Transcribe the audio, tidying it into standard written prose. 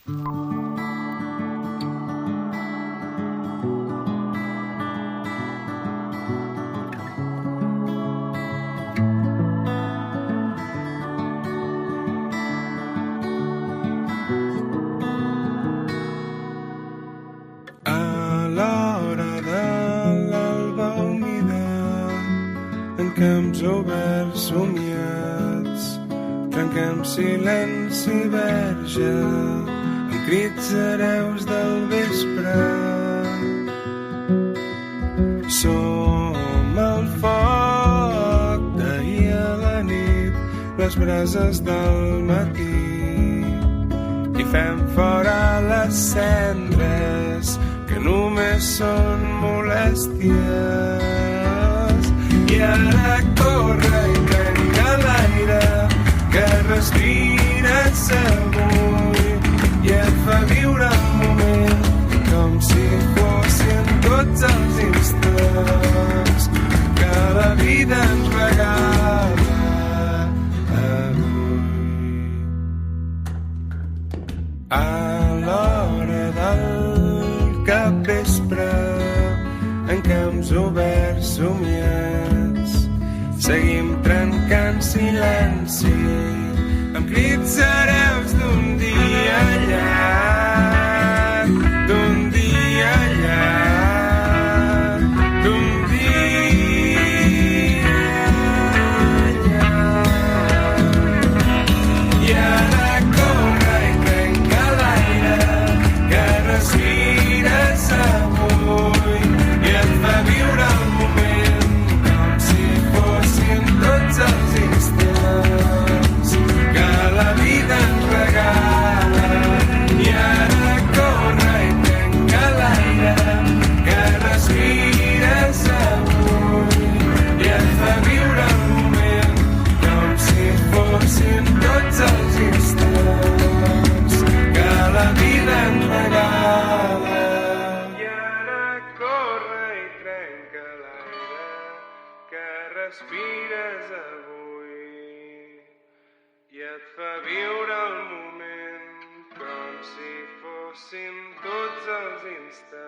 Camps oberts somiats, trenquem silenci verge amb crits hereus del vespre. Som el foc d'ahir a la nit, les brases del matí, i fem fora les cendres que només són molèsties. I ara corre i trenca l'aire que respires avui i et fa viure el moment com si fossin tots els instants que la vida ens regala avui. A l'hora del capvespre en camps oberts somiats seguim trencant silenci amb crits hereus d'un dia llarg, d'un dia llarg, d'un dia llarg. I ara corre i trenca l'aire que respires avui i et fa viure el moment com si fossin tots els instants que la vida ens regala. I ara corre i trenca l'aire que respires avui i et fa viure el moment com si fossin tots els instants que la vida ens regala. I ara corre i trenca l'aire que respires avui i et fa viure el moment com si fossin tots els instants